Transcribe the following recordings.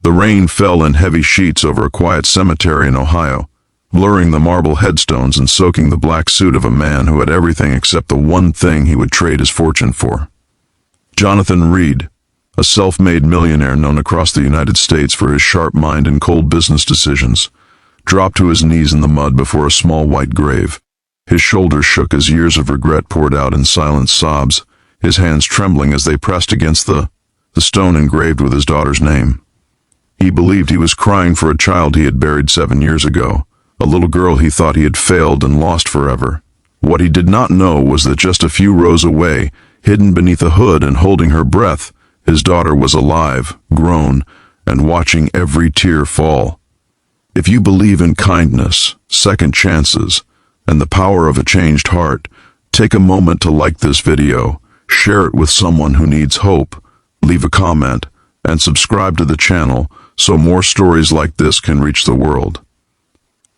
The rain fell in heavy sheets over a quiet cemetery in Ohio, blurring the marble headstones and soaking the black suit of a man who had everything except the one thing he would trade his fortune for. Jonathan Reed, a self-made millionaire known across the United States for his sharp mind and cold business decisions, dropped to his knees in the mud before a small white grave. His shoulders shook as years of regret poured out in silent sobs, his hands trembling as they pressed against the stone engraved with his daughter's name. He believed he was crying for a child he had buried 7 years ago, a little girl he thought he had failed and lost forever. What he did not know was that just a few rows away, hidden beneath a hood and holding her breath, his daughter was alive, grown, and watching every tear fall. If you believe in kindness, second chances, and the power of a changed heart, take a moment to like this video, share it with someone who needs hope, leave a comment, and subscribe to the channel so more stories like this can reach the world.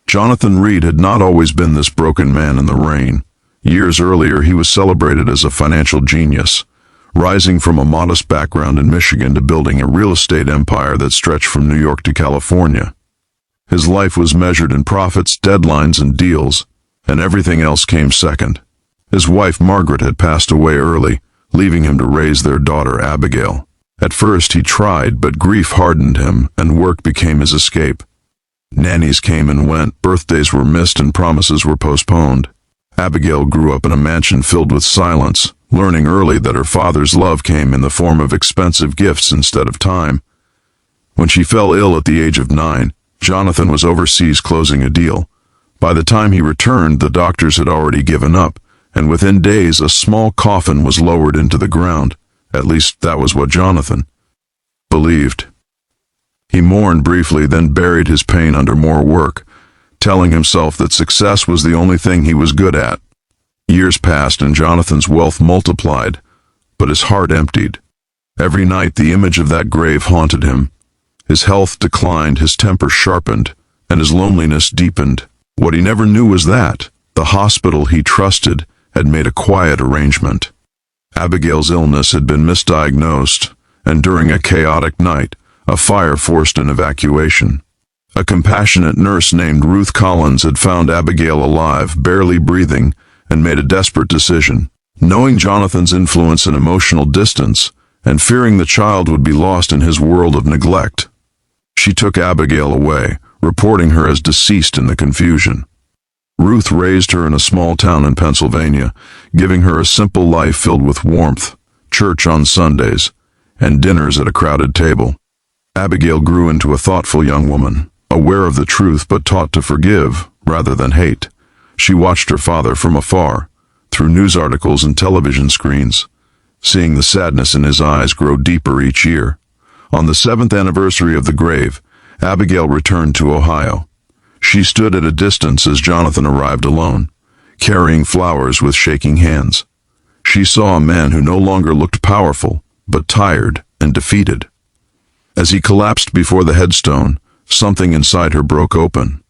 Jonathan Reed had not always been this broken man in the rain. Years earlier, he was celebrated as a financial genius, rising from a modest background in Michigan to building a real estate empire that stretched from New York to California. His life was measured in profits, deadlines, and deals, and everything else came second. His wife, Margaret, had passed away early, leaving him to raise their daughter, Abigail. At first he tried, but grief hardened him, and work became his escape. Nannies came and went, birthdays were missed, and promises were postponed. Abigail grew up in a mansion filled with silence, learning early that her father's love came in the form of expensive gifts instead of time. When she fell ill at the age of 9, Jonathan was overseas closing a deal. By the time he returned, the doctors had already given up, and within days a small coffin was lowered into the ground. At least that was what Jonathan believed. He mourned briefly, then buried his pain under more work, telling himself that success was the only thing he was good at. Years passed and Jonathan's wealth multiplied, but his heart emptied. Every night the image of that grave haunted him. His health declined, his temper sharpened, and his loneliness deepened. What he never knew was that the hospital he trusted had made a quiet arrangement. Abigail's illness had been misdiagnosed, and during a chaotic night, a fire forced an evacuation. A compassionate nurse named Ruth Collins had found Abigail alive, barely breathing, and made a desperate decision. Knowing Jonathan's influence and emotional distance, and fearing the child would be lost in his world of neglect, she took Abigail away, reporting her as deceased in the confusion. Ruth raised her in a small town in Pennsylvania, giving her a simple life filled with warmth, church on Sundays, and dinners at a crowded table. Abigail grew into a thoughtful young woman, aware of the truth but taught to forgive rather than hate. She watched her father from afar, through news articles and television screens, seeing the sadness in his eyes grow deeper each year. On the 7th anniversary of the grave, Abigail returned to Ohio. She stood at a distance as Jonathan arrived alone, carrying flowers with shaking hands. She saw a man who no longer looked powerful, but tired and defeated. As he collapsed before the headstone, something inside her broke open.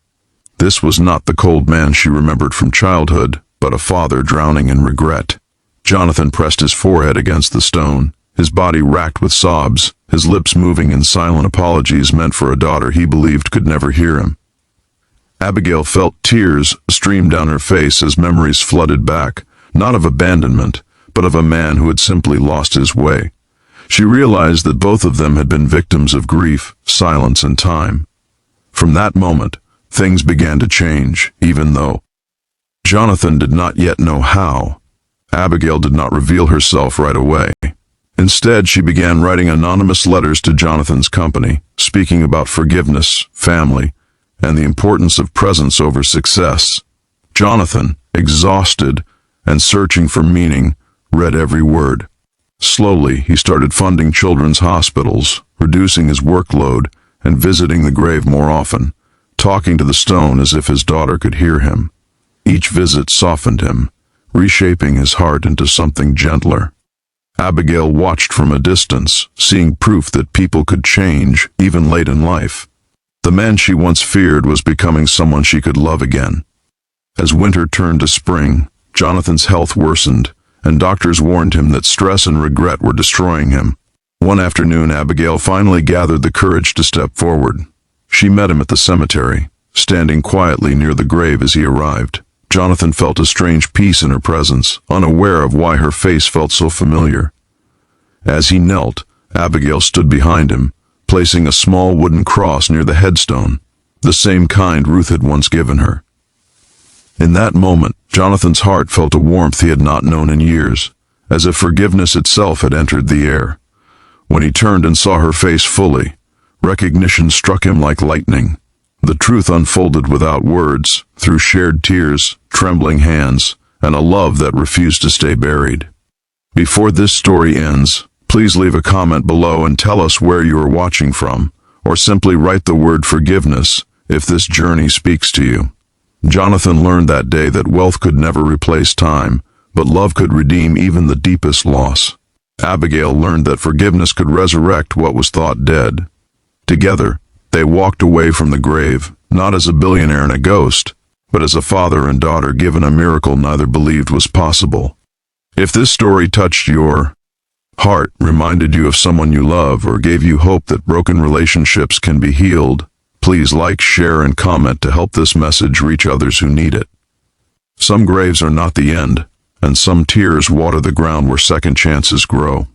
This was not the cold man she remembered from childhood, but a father drowning in regret. Jonathan pressed his forehead against the stone, his body racked with sobs, his lips moving in silent apologies meant for a daughter he believed could never hear him. Abigail felt tears stream down her face as memories flooded back, not of abandonment, but of a man who had simply lost his way. She realized that both of them had been victims of grief, silence, and time. From that moment, things began to change, even though Jonathan did not yet know how. Abigail did not reveal herself right away. Instead, she began writing anonymous letters to Jonathan's company, speaking about forgiveness, family, and the importance of presence over success. Jonathan, exhausted and searching for meaning, read every word. Slowly, he started funding children's hospitals, reducing his workload, and visiting the grave more often, talking to the stone as if his daughter could hear him. Each visit softened him, reshaping his heart into something gentler. Abigail watched from a distance, seeing proof that people could change, even late in life. The man she once feared was becoming someone she could love again. As winter turned to spring, Jonathan's health worsened, and doctors warned him that stress and regret were destroying him. One afternoon, Abigail finally gathered the courage to step forward. She met him at the cemetery, standing quietly near the grave as he arrived. Jonathan felt a strange peace in her presence, unaware of why her face felt so familiar. As he knelt, Abigail stood behind him, placing a small wooden cross near the headstone, the same kind Ruth had once given her. In that moment, Jonathan's heart felt a warmth he had not known in years, as if forgiveness itself had entered the air. When he turned and saw her face fully, recognition struck him like lightning. The truth unfolded without words, through shared tears, trembling hands, and a love that refused to stay buried. Before this story ends, please leave a comment below and tell us where you are watching from, or simply write the word forgiveness if this journey speaks to you. Jonathan learned that day that wealth could never replace time, but love could redeem even the deepest loss. Abigail learned that forgiveness could resurrect what was thought dead. Together, they walked away from the grave, not as a billionaire and a ghost, but as a father and daughter given a miracle neither believed was possible. If this story touched your heart, reminded you of someone you love, or gave you hope that broken relationships can be healed, please like, share, and comment to help this message reach others who need it. Some graves are not the end, and some tears water the ground where second chances grow.